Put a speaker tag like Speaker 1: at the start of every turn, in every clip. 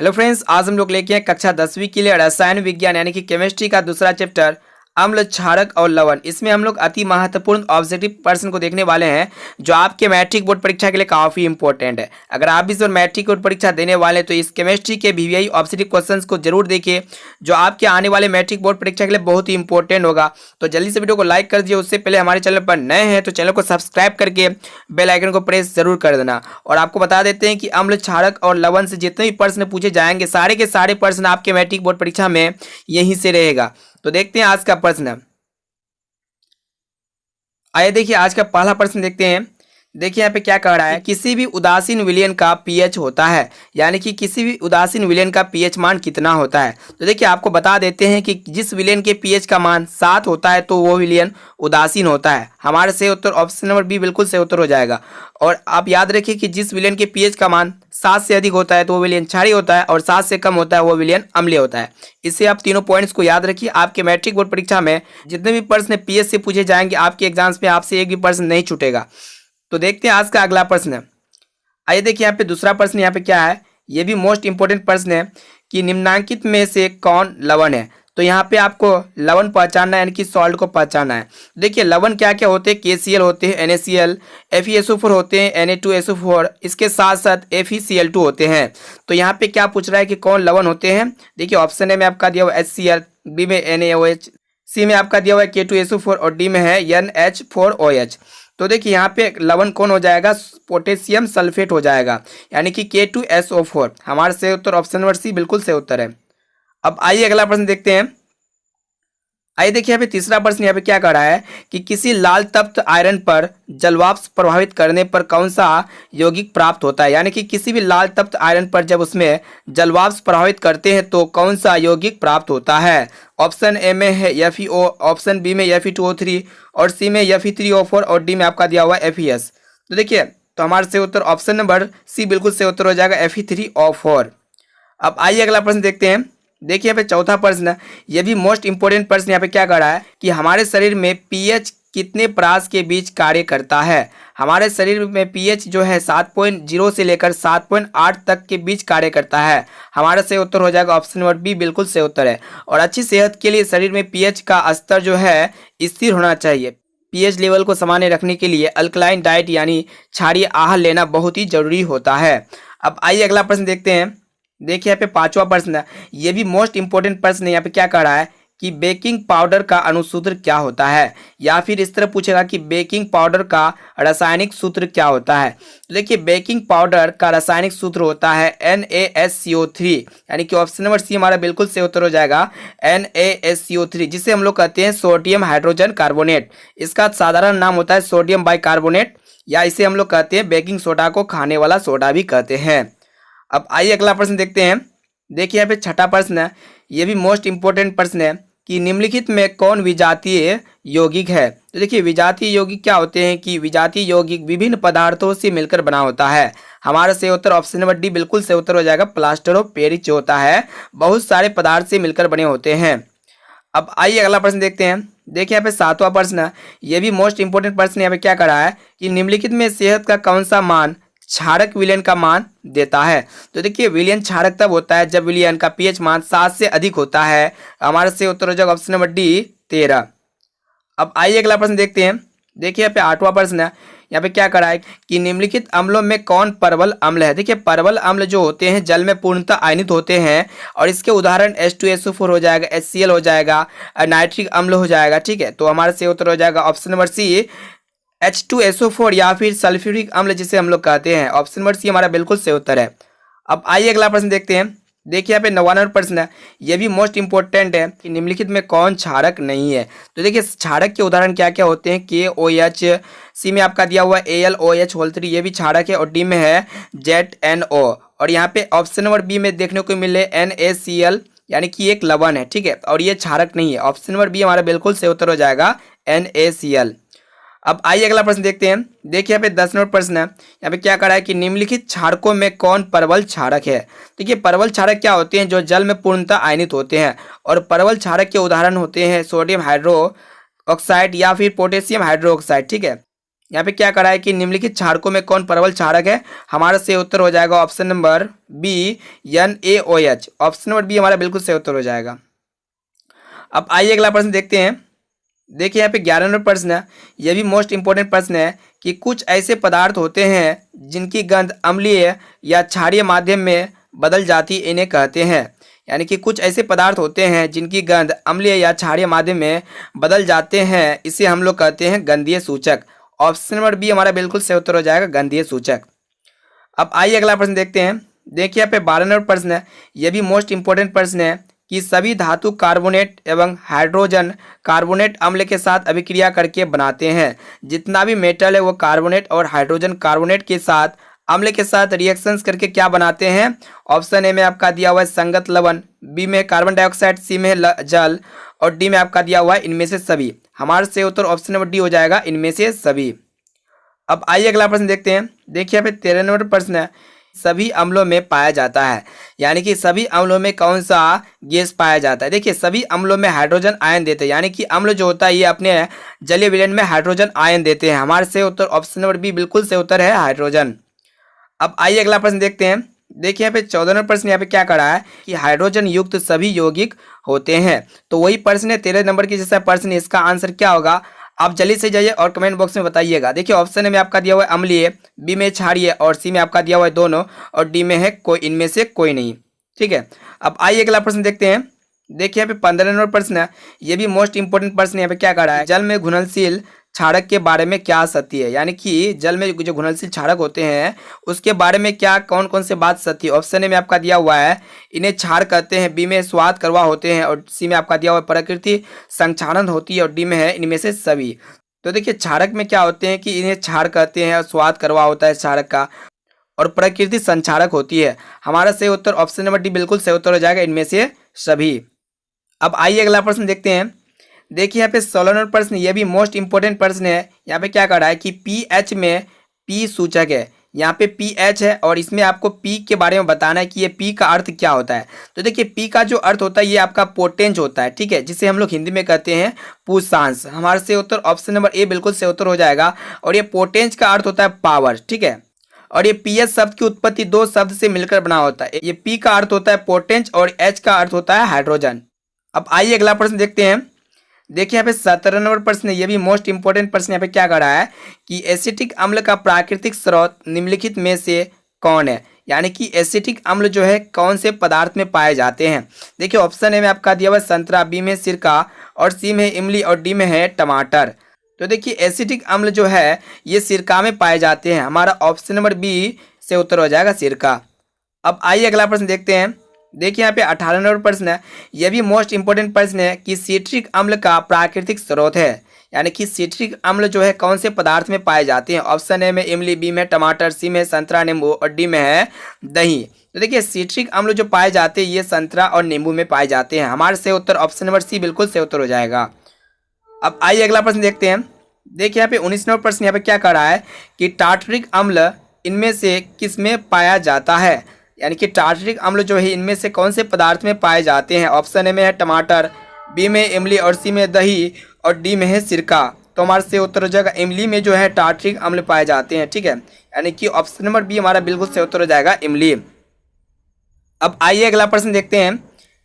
Speaker 1: Hello friends, आज हम लोग लेके हैं कक्षा 10वीं के लिए रसायन विज्ञान यानी कि केमिस्ट्री का दूसरा चैप्टर अम्ल, क्षारक और लवण। इसमें हम लोग अति महत्वपूर्ण ऑब्जेक्टिव प्रश्न को देखने वाले हैं जो आपके मैट्रिक बोर्ड परीक्षा के लिए काफी इंपॉर्टेंट है। अगर आप भी इस बार मैट्रिक बोर्ड परीक्षा देने वाले हैं तो इस केमिस्ट्री के वीवीआई ऑब्जेक्टिव क्वेश्चंस को जरूर देखिए, जो आपके आने वाले मैट्रिक बोर्ड परीक्षा के लिए बहुत ही इंपॉर्टेंट होगा। तो जल्दी से वीडियो को लाइक कर दिए। उससे पहले हमारे चैनल पर नए हैं तो चैनल को सब्सक्राइब करके बेल आइकन को प्रेस जरूर कर देना। और आपको बता देते हैं कि अम्ल, क्षारक और लवण से जितने भी प्रश्न पूछे जाएंगे सारे के सारे प्रश्न आपके मैट्रिक बोर्ड परीक्षा में यहीं से रहेगा। तो देखते हैं आज का प्रश्न। आइए देखिए आज का पहला प्रश्न देखते हैं। देखिए यहाँ पे क्या कह रहा है, किसी भी उदासीन विलयन का पीएच होता है, यानी कि किसी भी उदासीन विलयन का पीएच मान कितना होता है। तो देखिए आपको बता देते हैं कि जिस विलयन के पीएच का मान 7 होता है तो वो विलयन उदासीन होता है। हमारे सही उत्तर ऑप्शन नंबर बी बिल्कुल सही उत्तर हो जाएगा। और आप याद रखिए कि जिस विलयन के पीएच का मान 7 से अधिक होता है तो वो विलयन क्षारीय होता है, और 7 से कम होता है वो विलयन अम्लीय होता है। इससे आप तीनों पॉइंट्स को याद रखिए। आपके मैट्रिक बोर्ड परीक्षा में जितने भी प्रश्न पीएच से पूछे जाएंगे आपके एग्जाम्स में आपसे एक भी प्रश्न नहीं छूटेगा। तो देखते हैं आज का अगला प्रश्न। आइए देखिए यहाँ पे दूसरा प्रश्न यहाँ पे क्या है, ये भी मोस्ट इंपोर्टेंट प्रश्न है कि निम्नांकित में से कौन लवण है। तो यहाँ पे आपको लवण पहचानना है, यानी कि सॉल्ट को पहचानना है। देखिए लवण क्या क्या होते हैं, KCl होते हैं, NaCl, FeSO4 होते हैं, Na2SO4, इसके साथ साथ FeCl2 होते हैं। तो यहाँ पे क्या पूछ रहा है कि कौन लवण होते हैं। देखिए ऑप्शन ए में आपका दिया हुआ HCl, बी में NaOH, सी में आपका दिया हुआ है K2SO4 और डी में है NH4OH। तो देखिए यहाँ पे लवण कौन हो जाएगा, पोटेशियम सल्फेट हो जाएगा, यानी कि K2SO4। हमारे सही उत्तर ऑप्शन नंबर सी बिल्कुल सही उत्तर है। अब आइए अगला प्रश्न देखते हैं। आइए देखिए यहाँ पे तीसरा प्रश्न यहाँ पे क्या कर रहा है कि किसी लाल तप्त आयरन पर जलवाष्प प्रभावित करने पर कौन सा यौगिक प्राप्त होता है, यानी कि किसी भी लाल तप्त आयरन पर जब उसमें जलवाष्प प्रभावित करते हैं तो कौन सा यौगिक प्राप्त होता है। ऑप्शन ए में है FeO, ऑप्शन बी में Fe2O3 और सी में Fe3O4 और डी में आपका दिया हुआ है FeS। तो देखिए तो हमारे से उत्तर ऑप्शन नंबर सी बिल्कुल से उत्तर हो जाएगा Fe3O4। अब आइए अगला प्रश्न देखते हैं। देखिए यहाँ पे चौथा प्रश्न, ये भी मोस्ट इंपोर्टेंट प्रश्न यहाँ पे क्या कर रहा है कि हमारे शरीर में पीएच कितने परास के बीच कार्य करता है। हमारे शरीर में पीएच जो है 7.0 से लेकर 7.8 तक के बीच कार्य करता है। हमारा सही उत्तर हो जाएगा ऑप्शन नंबर बी बिल्कुल सही उत्तर है। और अच्छी सेहत के लिए शरीर में पीएच का स्तर जो है स्थिर होना चाहिए। पीएच लेवल को सामान्य रखने के लिए अल्कलाइन डाइट यानी क्षारीय आहार लेना बहुत ही जरूरी होता है। अब आइए अगला प्रश्न देखते हैं। देखिए यहाँ पे पांचवा प्रश्न, ये भी मोस्ट इंपोर्टेंट प्रश्न है। यहाँ पे क्या कह रहा है कि बेकिंग पाउडर का अणुसूत्र क्या होता है, या फिर इस तरह पूछेगा कि बेकिंग पाउडर का रासायनिक सूत्र क्या होता है। तो देखिए बेकिंग पाउडर का रासायनिक सूत्र होता है NaSCO3, यानी कि ऑप्शन नंबर सी हमारा बिल्कुल सही उत्तर हो जाएगा NaSCO3, जिसे हम लोग कहते हैं सोडियम हाइड्रोजन कार्बोनेट। इसका साधारण नाम होता है सोडियम बाइकार्बोनेट, या इसे हम लोग कहते हैं बेकिंग सोडा को खाने वाला सोडा भी कहते हैं। अब आइए अगला प्रश्न देखते हैं। देखिए यहाँ पे छठा प्रश्न है, ये भी मोस्ट इंपोर्टेंट प्रश्न है कि निम्नलिखित में कौन विजातीय यौगिक है। तो देखिए विजातीय यौगिक क्या होते हैं कि विजातीय यौगिक विभिन्न पदार्थों से मिलकर बना होता है। हमारा सही उत्तर ऑप्शन नंबर डी बिल्कुल सही उत्तर हो जाएगा। प्लास्टर ऑफ पेरिस जो होता है बहुत सारे पदार्थ से मिलकर बने होते हैं। अब आइए अगला प्रश्न देखते हैं। देखिए यहाँ पे सातवां प्रश्न, ये भी मोस्ट इंपोर्टेंट प्रश्न यहाँ पे क्या कर रहा है कि निम्नलिखित में सेहत का कौन सा मान क्षारक विलयन का मान देता है। तो देखिए विलयन क्षारक तब होता है जब विलयन का पीएच मान 7 से अधिक होता है। हमारे से उत्तर हो जाएगा ऑप्शन नंबर डी 13। अब आइए अगला प्रश्न देखते हैं। देखिए यहाँ पे आठवां प्रश्न है, यहाँ पे क्या करा है कि निम्नलिखित अम्लों में कौन परवल अम्ल है। देखिए परवल अम्ल जो होते हैं जल में पूर्णतः आयनित होते हैं, और इसके उदाहरण H2SO4 हो जाएगा, HCl हो जाएगा, नाइट्रिक अम्ल हो जाएगा। ठीक है, तो हमारे से उत्तर हो जाएगा ऑप्शन नंबर सी H2SO4 या फिर सल्फ्यूरिक अम्ल जिसे हम लोग कहते हैं। ऑप्शन नंबर सी हमारा बिल्कुल सही उत्तर है। अब आइए अगला प्रश्न देखते हैं। देखिए यहाँ पे 99वां प्रश्न है, ये भी मोस्ट इंपोर्टेंट है कि निम्नलिखित में कौन क्षारक नहीं है। तो देखिए क्षारक के उदाहरण क्या क्या होते हैं, KOH, सी में आपका दिया हुआ है AlOH3, ये भी क्षारक है, और डी में है ZNO, और यहाँ पे ऑप्शन नंबर बी में देखने को मिले NaCl, यानी कि एक लवण है। ठीक है, और ये क्षारक नहीं है। ऑप्शन नंबर बी हमारा बिल्कुल सही उत्तर हो जाएगा NaCl। अब आइए अगला प्रश्न देखते हैं। देखिए यहाँ पे 10 नंबर प्रश्न है, यहाँ पे क्या करा है कि निम्नलिखित क्षारकों में कौन परवल क्षारक है। देखिए परवल क्षारक क्या होते हैं, जो जल में पूर्णतः आयनित होते हैं, और परवल क्षारक के उदाहरण होते हैं सोडियम हाइड्रो ऑक्साइड या फिर पोटेशियम हाइड्रो ऑक्साइड। ठीक है, यहाँ पे क्या करा है कि निम्नलिखित क्षारकों में कौन प्रबल क्षारक है। हमारा सही उत्तर हो जाएगा option number B, NaOH। Option number B हमारा बिल्कुल सही उत्तर हो जाएगा। अब आइए अगला प्रश्न देखते हैं। देखिए यहाँ पे 11 नंबर प्रश्न है, यह भी मोस्ट इंपोर्टेंट प्रश्न है कि कुछ ऐसे पदार्थ होते हैं जिनकी गंध अम्लीय या क्षारीय माध्यम में बदल जाती, इन्हें कहते हैं। यानी कि कुछ ऐसे पदार्थ होते हैं जिनकी गंध अम्लीय या क्षारीय माध्यम में बदल जाते हैं, इसे हम लोग कहते हैं गंधीय सूचक। ऑप्शन नंबर बी हमारा बिल्कुल सही उत्तर हो जाएगा, गंधीय सूचक। अब आइए अगला प्रश्न देखते हैं। देखिए यहाँ पे 12 नंबर प्रश्न है, यह भी मोस्ट इंपोर्टेंट प्रश्न है कि सभी धातु कार्बोनेट एवं हाइड्रोजन कार्बोनेट अम्ल के साथ अभिक्रिया करके बनाते हैं। जितना भी मेटल है वो कार्बोनेट और हाइड्रोजन कार्बोनेट के साथ अम्ल के साथ रिएक्शंस करके क्या बनाते हैं। ऑप्शन ए में आपका दिया हुआ है संगत लवण, बी में कार्बन डाइऑक्साइड, सी में जल और डी में आपका दिया हुआ है इनमें से सभी। हमारे से उत्तर ऑप्शन नंबर डी हो जाएगा, इनमें से सभी। अब आइए अगला प्रश्न देखते हैं। देखिए यहाँ पे 13 नंबर प्रश्न है, सभी अम्लों में पाया जाता है। यानी कि सभी अम्लों में कौन सा गैस पाया जाता है। देखिए सभी अम्लों में हाइड्रोजन आयन देते हैं, यानी कि अम्ल जो होता है ये अपने जलीय विलयन में हाइड्रोजन आयन देते हैं। हमारे से उत्तर ऑप्शन नंबर बी बिल्कुल से उत्तर है, हाइड्रोजन। अब आइए अगला प्रश्न देखते हैं। देखिए यहाँ पे 14 नंबर प्रश्न यहाँ पे क्या करा है कि हाइड्रोजन युक्त सभी यौगिक होते हैं। तो वही प्रश्न है 13 नंबर की जैसा प्रश्न, इसका आंसर क्या होगा आप जल्दी से जाइए और कमेंट बॉक्स में बताइएगा। देखिए ऑप्शन ए में आपका दिया हुआ है अम्लीय, बी में क्षारीय और सी में आपका दिया हुआ है दोनों और डी में है कोई, इनमें से कोई नहीं। ठीक है, अब आइए अगला प्रश्न देखते हैं। देखिए यहाँ पे 15 नंबर प्रश्न है, ये भी मोस्ट इंपोर्टेंट प्रश्न यहाँ पे क्या कर रहा है, जल में घुलनशील क्षारक के बारे में क्या सत्य है। यानी कि जल में जो घुलनशील क्षारक होते हैं उसके बारे में क्या कौन कौन से बात सत्य है। ऑप्शन ए में आपका दिया हुआ है इन्हें क्षार कहते हैं, बी में स्वाद करवा होते हैं और सी में आपका दिया हुआ है प्रकृति संक्षारण होती है और डी में है इनमें से सभी। तो देखिए क्षारक में क्या होते हैं कि इन्हें क्षार कहते हैं और स्वाद करवा होता है क्षारक का और प्रकृति संक्षारक होती है। हमारा सही उत्तर ऑप्शन नंबर डी बिल्कुल सही उत्तर हो जाएगा, इनमें से सभी। अब आइए अगला प्रश्न देखते हैं। देखिए यहाँ पे 16 नंबर प्रश्न, ये भी मोस्ट इंपोर्टेंट प्रश्न है। यहाँ पे क्या कर रहा है कि पीएच में पी सूचक है, यहाँ पे पीएच है और इसमें आपको पी के बारे में बताना है कि ये पी का अर्थ क्या होता है। तो देखिए पी का जो अर्थ होता है ये आपका पोटेंज होता है, ठीक है, जिसे हम लोग हिंदी में कहते हैं पूषांश। हमारे से उत्तर ऑप्शन नंबर ए बिल्कुल से उत्तर हो जाएगा और ये पोटेंज का अर्थ होता है पावर, ठीक है। और ये पीएच शब्द की उत्पत्ति दो शब्द से मिलकर बना होता है, ये पी का अर्थ होता है पोटेंज और एच का अर्थ होता है हाइड्रोजन। अब आइए अगला प्रश्न देखते हैं। देखिए यहाँ पे 17 नंबर प्रश्न है, ये भी मोस्ट इंपोर्टेंट प्रश्न यहाँ पे क्या कर रहा है कि एसिटिक अम्ल का प्राकृतिक स्रोत निम्नलिखित में से कौन है। यानी कि एसिटिक अम्ल जो है कौन से पदार्थ में पाए जाते हैं। देखिए ऑप्शन ए में आपका दिया हुआ संतरा, बी में सिरका और सी में इमली और डी में है टमाटर। तो देखिए एसिटिक अम्ल जो है ये सिरका में पाए जाते हैं। हमारा ऑप्शन नंबर बी से उत्तर हो जाएगा सिरका। अब आइए अगला प्रश्न देखते हैं। देखिए यहाँ पे 18 नंबर प्रश्न है, यह भी मोस्ट इंपोर्टेंट प्रश्न है कि सिट्रिक अम्ल का प्राकृतिक स्रोत है। यानी कि सिट्रिक अम्ल जो है कौन से पदार्थ में पाए जाते हैं। ऑप्शन ए में इमली, बी में टमाटर, सी में संतरा नींबू और डी में है दही। तो देखिए सिट्रिक अम्ल जो पाए जाते हैं ये संतरा और नींबू में पाए जाते हैं। हमारे से उत्तर ऑप्शन नंबर सी बिल्कुल से उत्तर हो जाएगा। अब आइए अगला प्रश्न देखते हैं। देखिए यहाँ पे 19 नंबर प्रश्न यहाँ पे क्या कर रहा है कि टार्टरिक अम्ल इनमें से किस में पाया जाता है। यानी कि टार्टरिक अम्ल जो है इनमें से कौन से पदार्थ में पाए जाते हैं। ऑप्शन ए में है टमाटर, बी में इमली और सी में दही और डी में है सिरका। तो हमारे से उत्तर हो जाएगा इमली में जो है टार्टरिक अम्ल पाए जाते हैं, ठीक है। यानी कि ऑप्शन नंबर बी हमारा बिल्कुल से उत्तर हो जाएगा इमली। अब आइए अगला प्रश्न देखते हैं।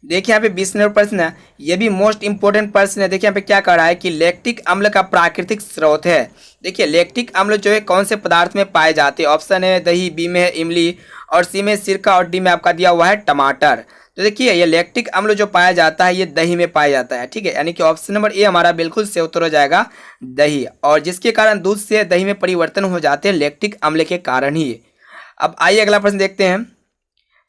Speaker 1: देखिए यहाँ पे 20 नंबर प्रश्न है, ये भी मोस्ट इंपोर्टेंट प्रश्न है। देखिए यहाँ पे क्या कर रहा है कि लैक्टिक अम्ल का प्राकृतिक स्रोत है। देखिए लैक्टिक अम्ल जो है कौन से पदार्थ में पाए जाते हैं। ऑप्शन है दही, बी में है इमली और सी में सिरका और डी में आपका दिया हुआ है टमाटर। तो देखिए ये लैक्टिक अम्ल जो पाया जाता है ये दही में पाया जाता है, ठीक है। यानी कि ऑप्शन नंबर ए हमारा बिल्कुल से उत्तर हो जाएगा दही, और जिसके कारण दूध से दही में परिवर्तन हो जाते हैं लैक्टिक अम्ल के कारण ही। अब आइए अगला प्रश्न देखते हैं।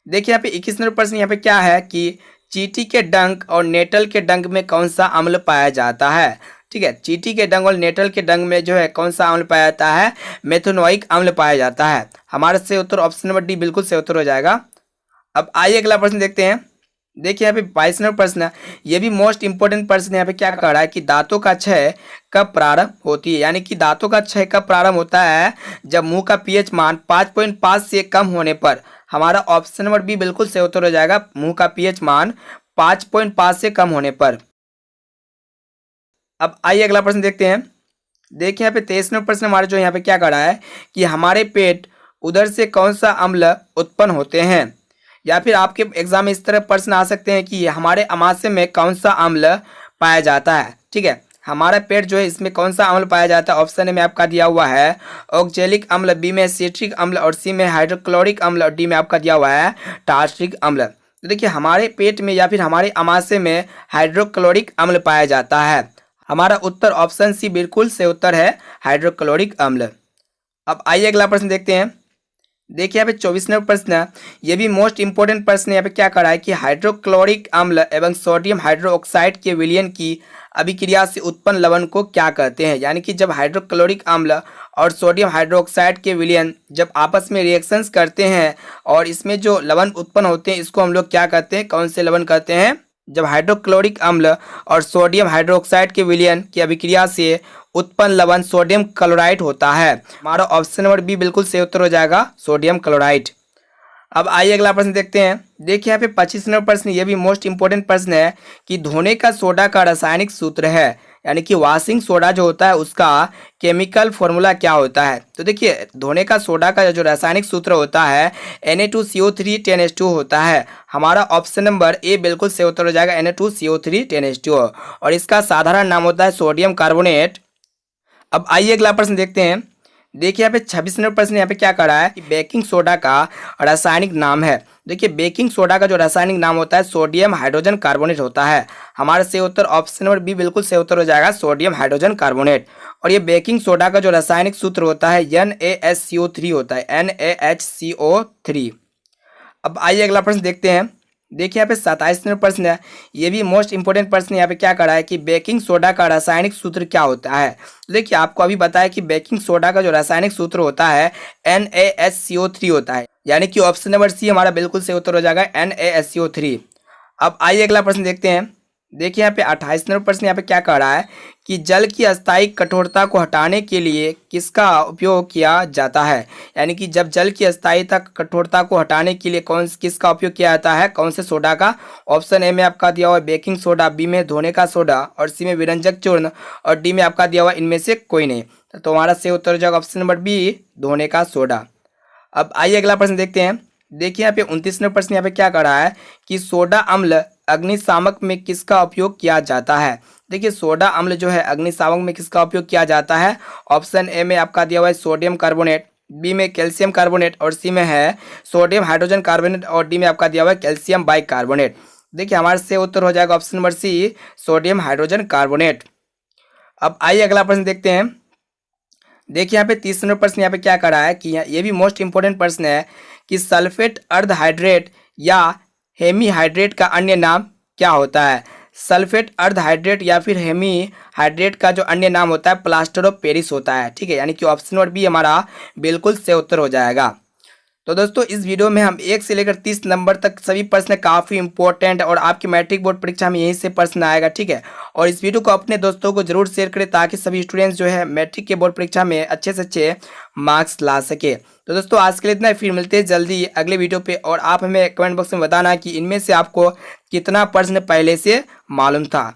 Speaker 1: देखिए यहाँ पे 21 नंबर प्रश्न यहाँ पे क्या है कि चींटी के डंक और नेटल के डंक में कौन सा अम्ल पाया जाता है। ठीक है, चींटी के डंक और नेटल के डंक में जो है कौन सा अम्ल पाया जाता है, मेथनोइक अम्ल पाया जाता है। हमारे से उत्तर ऑप्शन नंबर डी बिल्कुल से उत्तर हो जाएगा। अब आइए अगला प्रश्न देखते हैं। देखिए यहाँ पे 22 नंबर प्रश्न है, ये भी मोस्ट इंपोर्टेंट प्रश्न यहाँ पे क्या कह रहा है कि दांतों का क्षय कब प्रारंभ होती है। यानी कि दांतों का क्षय कब प्रारंभ होता है, जब मुंह का पीएच मान 5.5 से कम होने पर। हमारा ऑप्शन नंबर बी बिल्कुल से उत्तर हो जाएगा, मुंह का पीएच मान 5.5 से कम होने पर। अब आइए अगला प्रश्न देखते हैं। देखिए यहाँ पे 23वें प्रश्न हमारे जो यहाँ पे क्या कर रहा है कि हमारे पेट उधर से कौन सा अम्ल उत्पन्न होते हैं, या फिर आपके एग्जाम में इस तरह प्रश्न आ सकते हैं कि हमारे अमाशय में कौन सा अम्ल पाया जाता है। ठीक है, हमारा पेट जो है इसमें कौन सा अम्ल पाया जाता है। ऑप्शन ए में आपका दिया हुआ है ऑक्जेलिक अम्ल, बी में सिट्रिक अम्ल और सी में हाइड्रोक्लोरिक अम्ल और डी में आपका दिया हुआ है टार्ट्रिक अम्ल। तो देखिए हमारे पेट में या फिर हमारे अमाशय में हाइड्रोक्लोरिक अम्ल पाया जाता है। हमारा उत्तर ऑप्शन सी बिल्कुल से उत्तर है हाइड्रोक्लोरिक अम्ल। अब आइए अगला प्रश्न देखते हैं। देखिए यहाँ पे 24वां प्रश्न, ये भी मोस्ट इंपोर्टेंट प्रश्न यहाँ पे क्या कर रहा है कि हाइड्रोक्लोरिक अम्ल एवं सोडियम हाइड्रोक्साइड के विलयन की अभिक्रिया से उत्पन्न लवण को क्या कहते हैं। यानी कि जब हाइड्रोक्लोरिक अम्ल और सोडियम हाइड्रोक्साइड के विलयन जब आपस में रिएक्शंस करते हैं और इसमें जो लवण उत्पन्न होते हैं इसको हम लोग क्या कहते हैं, कौन से लवण कहते हैं। जब हाइड्रोक्लोरिक अम्ल और सोडियम हाइड्रोक्साइड के विलयन की अभिक्रिया से उत्पन्न लवण सोडियम क्लोराइड होता है। हमारा ऑप्शन नंबर बी बिल्कुल सही उत्तर हो जाएगा, सोडियम क्लोराइड। अब आइए अगला प्रश्न देखते हैं। देखिए यहाँ पे 25वां प्रश्न, ये भी मोस्ट इंपोर्टेंट प्रश्न है कि धोने का सोडा का रासायनिक सूत्र है, यानी कि वॉशिंग सोडा जो होता है उसका केमिकल फॉर्मूला क्या होता है। तो देखिए धोने का सोडा का जो रासायनिक सूत्र होता है Na2CO3 10H2 होता है। हमारा ऑप्शन नंबर ए बिल्कुल सही उत्तर हो जाएगा, Na2CO3 10H2, और इसका साधारण नाम होता है सोडियम कार्बोनेट। अब आइए अगला प्रश्न देखते हैं। देखिए यहाँ पे 26वां प्रश्न यहाँ पे क्या कर रहा है कि बेकिंग सोडा का रासायनिक नाम है। देखिए बेकिंग सोडा का जो रासायनिक नाम होता है सोडियम हाइड्रोजन कार्बोनेट होता है। हमारा सही उत्तर ऑप्शन नंबर बी बिल्कुल सही उत्तर हो जाएगा, सोडियम हाइड्रोजन कार्बोनेट। और ये बेकिंग सोडा का जो रासायनिक सूत्र होता है NaHCO3 होता है, NaHCO3। अब आइए अगला प्रश्न देखते हैं। देखिए यहाँ पे 27वां प्रश्न है, ये भी मोस्ट इंपोर्टेंट प्रश्न यहाँ पे क्या कर रहा है कि बेकिंग सोडा का रासायनिक सूत्र क्या होता है। देखिए आपको अभी बताया कि बेकिंग सोडा का जो रासायनिक सूत्र होता है NaHCO3 होता है, यानी कि ऑप्शन नंबर सी हमारा बिल्कुल सही उत्तर हो जाएगा, NaHCO3। अब आइए अगला प्रश्न देखते हैं। देखिए यहाँ पे 28वां प्रश्न यहाँ पे क्या कह रहा है कि जल की अस्थायी कठोरता को हटाने के लिए किसका उपयोग किया जाता है। यानी कि जब जल की अस्थायीता कठोरता को हटाने के लिए किसका उपयोग किया जाता है, कौन से सोडा का। ऑप्शन ए में आपका दिया हुआ है बेकिंग सोडा, बी में धोने का सोडा और सी में विरंजक चूर्ण और डी में आपका दिया हुआ इनमें से कोई नहीं। तो हमारा सही उत्तर हो जाएगा ऑप्शन नंबर बी, धोने का सोडा। अब आइए अगला प्रश्न देखते हैं। देखिए यहाँ पे 29वां प्रश्न यहाँ पे क्या कर रहा है कि सोडा अम्ल अग्निशामक में किसका उपयोग किया जाता है। देखिए सोडा अम्ल जो है अग्निशामक में किसका उपयोग किया जाता है। ऑप्शन ए में आपका दिया हुआ है सोडियम कार्बोनेट, बी में कैल्शियम कार्बोनेट और सी में है सोडियम हाइड्रोजन कार्बोनेट और डी में आपका दिया हुआ है कैल्शियम बाइकार्बोनेट। देखिए हमारे से उत्तर हो जाएगा option number C, sodium hydrogen carbonate. अब आइए अगला प्रश्न देखते हैं। देखिए यहाँ पे 30वां प्रश्न यहाँ पे क्या कर रहा है कि ये भी मोस्ट इंपोर्टेंट प्रश्न है कि सल्फेट अर्धहाइड्रेट या हेमीहाइड्रेट का अन्य नाम क्या होता है। सल्फेट अर्धहाइड्रेट या फिर हेमीहाइड्रेट का जो अन्य नाम होता है प्लास्टर ऑफ पेरिस होता है। ठीक है, यानी कि ऑप्शन नंबर बी हमारा बिल्कुल सही उत्तर हो जाएगा। तो दोस्तों इस वीडियो में हम 1 से लेकर 30 नंबर तक सभी प्रश्न काफ़ी इंपॉर्टेंट और आपकी मैट्रिक बोर्ड परीक्षा में यहीं से प्रश्न आएगा। ठीक है, और इस वीडियो को अपने दोस्तों को जरूर शेयर करें ताकि सभी स्टूडेंट्स जो है मैट्रिक के बोर्ड परीक्षा में अच्छे से अच्छे मार्क्स ला सके। तो दोस्तों आज के लिए इतना, फिर मिलते हैं जल्दी अगले वीडियो पे। और आप हमें कमेंट बॉक्स में बताना कि इनमें से आपको कितना प्रश्न पहले से मालूम था।